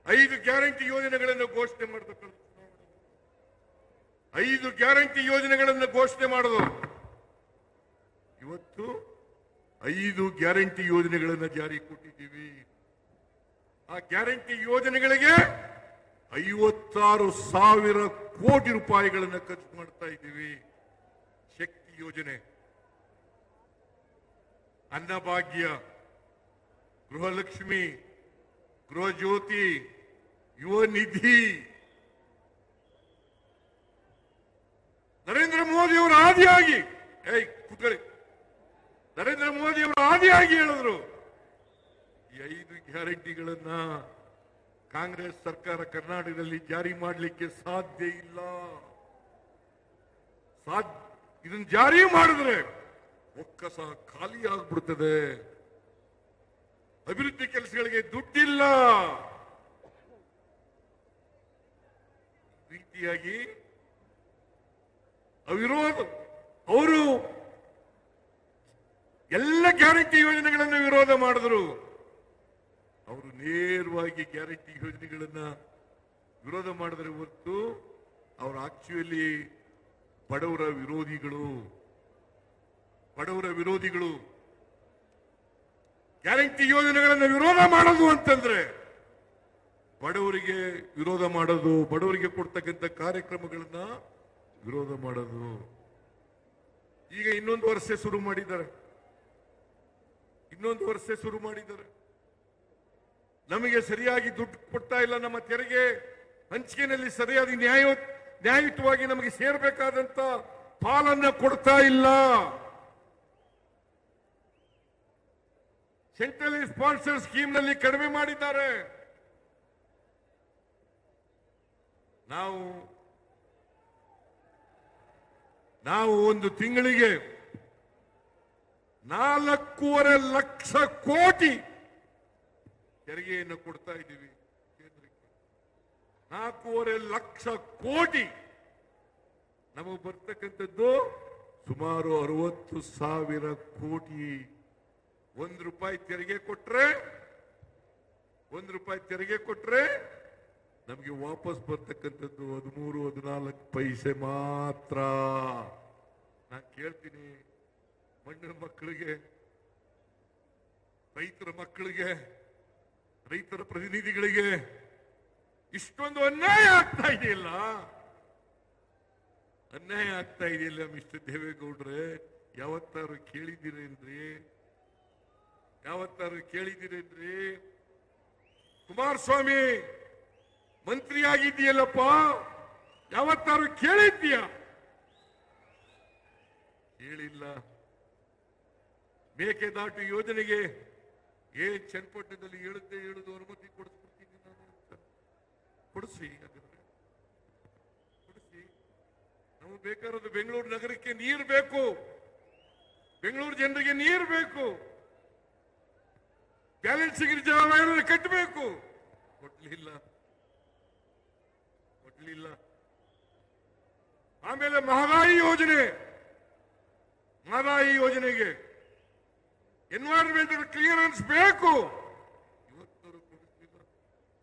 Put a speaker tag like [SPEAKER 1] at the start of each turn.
[SPEAKER 1] 5 guarantee ಯೋಜನೆಗಳನ್ನು ಘೋಷಣೆ ಮಾಡತಕ್ಕಂಥ 5 ಗ್ಯಾರಂಟಿ ಯೋಜನೆಗಳನ್ನು ಘೋಷಣೆ ಮಾಡೋದು. ಇವತ್ತು 5 ಗ್ಯಾರಂಟಿ ಯೋಜನೆಗಳನ್ನು ಜಾರಿ ಕೊಟ್ಟಿದ್ದೀವಿ. ಆ ಗ್ಯಾರಂಟಿ ಯೋಜನೆಗಳಿಗೆ 56,000 ಕೋಟಿ ರೂಪಾಯಿಗಳನ್ನು ಖರ್ಚು ಮಾಡ್ತಾ ಇದ್ದೀವಿ. ಶಕ್ತಿ ಯೋಜನೆ, ಅನ್ನಭಾಗ್ಯ, ಗೃಹಲಕ್ಷ್ಮಿ, ಗೃಹ ಜ್ಯೋತಿ, ಯುವ ನಿಧಿ, ನರೇಂದ್ರ ಮೋದಿ ಅವರ ಆದಿಯಾಗಿ ಕೂತ್ಕೊಳ್ಳಿ, ನರೇಂದ್ರ ಮೋದಿ ಅವರ ಆದಿಯಾಗಿ ಹೇಳಿದ್ರು ಈ 5 ಗ್ಯಾರಂಟಿಗಳನ್ನ ಕಾಂಗ್ರೆಸ್ ಸರ್ಕಾರ ಕರ್ನಾಟಕದಲ್ಲಿ ಜಾರಿ ಮಾಡಲಿಕ್ಕೆ ಸಾಧ್ಯ ಇಲ್ಲ. ಇದನ್ನು ಜಾರಿ ಮಾಡಿದ್ರೆ ಒಕ್ಕಸ ಖಾಲಿ ಆಗ್ಬಿಡ್ತದೆ, ಅಭಿವೃದ್ಧಿ ಕೆಲಸಗಳಿಗೆ ದುಡ್ಡಿಲ್ಲ. ರೀತಿಯಾಗಿ ಅವಿರೋಧ ಅವರು ಎಲ್ಲ ಗ್ಯಾರಂಟಿ ಯೋಜನೆಗಳನ್ನು ವಿರೋಧ ಮಾಡಿದ್ರು. ಅವರು ನೇರವಾಗಿ ಗ್ಯಾರಂಟಿ ಯೋಜನೆಗಳನ್ನ ವಿರೋಧ ಮಾಡಿದ್ರೆ ಹೊರತು ಅವರು ಆಕ್ಚುಲಿ ಬಡವರ ವಿರೋಧಿಗಳು. ಗ್ಯಾರಂಟಿ ಯೋಜನೆಗಳನ್ನು ವಿರೋಧ ಮಾಡೋದು ಅಂತಂದ್ರೆ ಬಡವರಿಗೆ ವಿರೋಧ ಮಾಡೋದು, ಬಡವರಿಗೆ ಕೊಡ್ತಕ್ಕಂಥ ಕಾರ್ಯಕ್ರಮಗಳನ್ನ ವಿರೋಧ ಮಾಡೋದು. ಈಗ ಇನ್ನೊಂದು ವರ್ಷ ಶುರು ಮಾಡಿದ್ದಾರೆ. ನಮಗೆ ಸರಿಯಾಗಿ ದುಡ್ಡು ಕೊಡ್ತಾ ಇಲ್ಲ, ನಮ್ಮ ತೆರಿಗೆ ಹಂಚಿಕೆಯಲ್ಲಿ ಸರಿಯಾದ ನ್ಯಾಯಯುತವಾಗಿ ನಮಗೆ ಸೇರಬೇಕಾದಂತ ಪಾಲನ್ನ ಕೊಡ್ತಾ ಇಲ್ಲ. ಸೆಂಟ್ರಲಿ ಸ್ಪಾನ್ಸರ್ ಸ್ಕೀಮ್ ನಲ್ಲಿ ಕಡಿಮೆ ಮಾಡಿದ್ದಾರೆ. ನಾವು ಒಂದು ತಿಂಗಳಿಗೆ 4.5 ಲಕ್ಷ ಕೋಟಿ ತೆರಿಗೆಯನ್ನು ಕೊಡ್ತಾ ಇದ್ದೀವಿ ಕೇಂದ್ರಕ್ಕೆ. 4.5 ಲಕ್ಷ ಕೋಟಿ. ನಮಗೆ ಬರ್ತಕ್ಕಂಥದ್ದು ಸುಮಾರು 60,000 ಕೋಟಿ. 1 ರೂಪಾಯಿ ತೆರಿಗೆ ಕೊಟ್ರೆ ನಮಗೆ ವಾಪಸ್ ಬರ್ತಕ್ಕಂಥದ್ದು 13-14 ಪೈಸೆ ಮಾತ್ರ. ನಾನು ಕೇಳ್ತೀನಿ, ಮಣ್ಣಿನ ಮಕ್ಕಳಿಗೆ, ರೈತರ ಮಕ್ಕಳಿಗೆ, ರೈತರ ಪ್ರತಿನಿಧಿಗಳಿಗೆ ಇಷ್ಟೊಂದು ಅನ್ಯಾಯ ಆಗ್ತಾ ಇದೆಯಲ್ಲ ಮಿಸ್ಟರ್ ದೇವೇಗೌಡ್ರೆ. ಯಾವತ್ತಾರು ಕೇಳಿದ್ದೀರೇನ್ರಿ? ಕುಮಾರಸ್ವಾಮಿ ಮಂತ್ರಿ ಆಗಿದ್ದೀಯಲ್ಲಪ್ಪ, ಯಾವತ್ತಾರು ಕೇಳಿದ್ದೀಯ? ಹೇಳಿಲ್ಲ. ಮೇಕೆದಾಟು ಯೋಜನೆಗೆ ಚನ್ನಪಟ್ಟಣದಲ್ಲಿ ಹೇಳುದು ಅನುಮತಿ ಕೊಡಿಸ್ಬಿಡ್ತೀನಿ ನಾನು ಅಂತ. ಕೊಡಿಸಿ. ನಮಗೆ ಬೇಕಾದ ಬೆಂಗಳೂರು ನಗರಕ್ಕೆ ನೀರು ಬೇಕು, ಬೆಂಗಳೂರು ಜನರಿಗೆ ನೀರು ಬೇಕು, ಬ್ಯಾಲೆನ್ಸಿಂಗ್ ರಿಸರ್ವಾಯರ್ ಕಟ್ಟಬೇಕು. ಕೊಡ್ಲಿಲ್ಲ. ಆಮೇಲೆ ಮಹದಾಯಿ ಯೋಜನೆಗೆ ಎನ್ವೈರನ್ಮೆಂಟಲ್ ಕ್ಲಿಯರೆನ್ಸ್ ಬೇಕು.